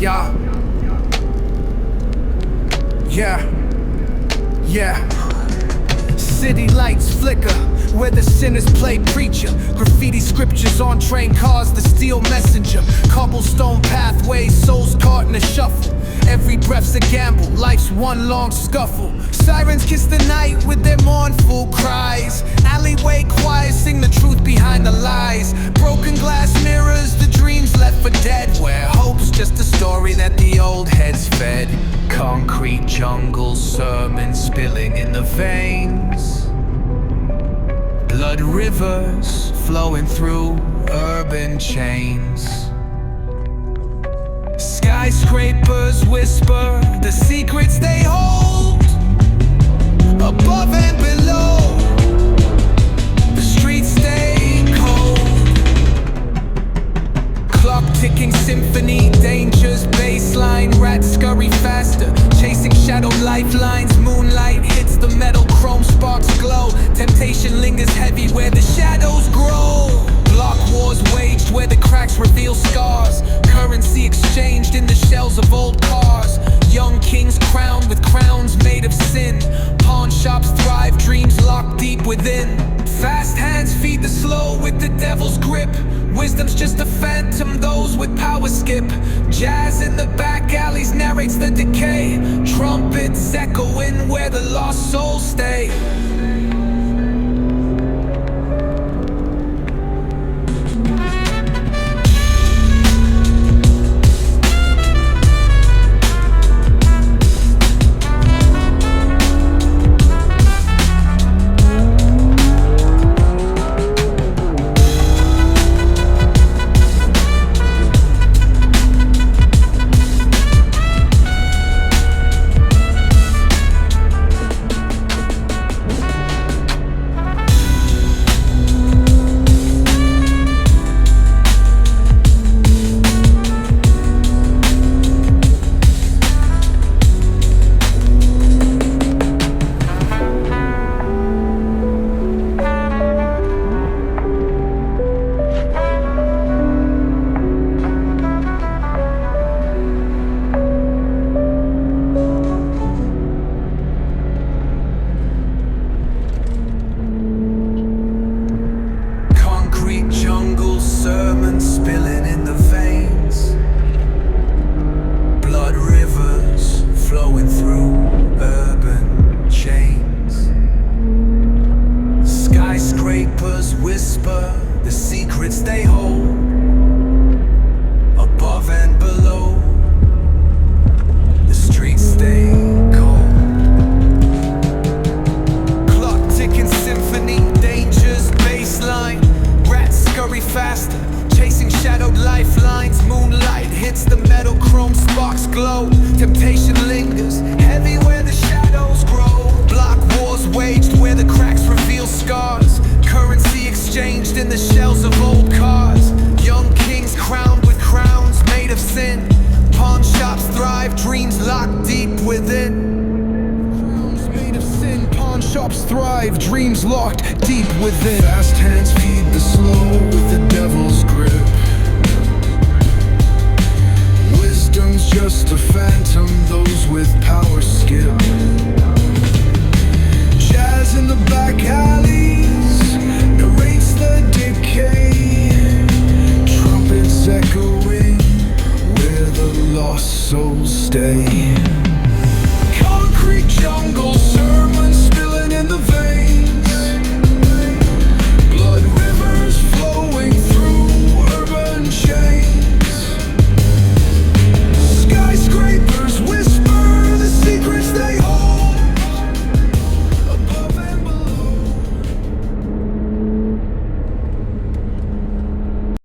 Yeah. Yeah. Yeah. City lights flicker where the sinners play preacher. Graffiti scriptures on train cars, the steel messenger. Cobblestone pathways, souls caught in a shuffle. Every breath's a gamble, life's one long scuffle. Sirens kiss the night with their mournful cries. Alleyway choirs sing the truth behind the lies. Broken glass mirrors, the dreams left for dead. Where hope's just a story that the old heads fed. Concrete jungle sermons spilling in the veins. Blood rivers flowing through urban chains. Skyscrapers whisper the secrets they hold. Above and below, the streets stay cold. Clock ticking symphony, dangers, baseline. Rats scurry faster, chasing shadowed lifelines. Moonlight hits the metal, chrome sparks glow. Temptation lingers heavy where the shadows grow. Block wars waged where the cracks reveal scars. Currency exchanged in the shells of old cars. Young kings crowned with crowns made of sin. Pawn shops thrive, dreams locked deep within. Fast hands feed the slow with the devil's grip. Wisdom's just a phantom, those with power skip. Jazz in the back alleys narrates the decay. Trumpets echoing where the lost souls stay. Sermons spilling in the veins. Blood rivers flowing through urban chains. Skyscrapers whisper the secrets they hold. Above and below, the streets stay cold. Clock ticking symphony, dangers, baseline. Rats scurry faster, chasing shadowed lifelines. Moonlight hits the metal, chrome sparks glow. Temptation lingers, heavy where the shadows grow. Block wars waged where the cracks reveal scars. Currency exchanged in the shells of old cars. Young kings crowned with crowns made of sin. Pawn shops thrive, dreams locked deep within. Crowns made of sin, pawn shops thrive, dreams locked deep within. Fast hands feed the slow with the devil's grip. Wisdom's just a phantom, those with power skip. Jazz in the back alleys narrates the decay. Trumpets echoing where the lost souls stay.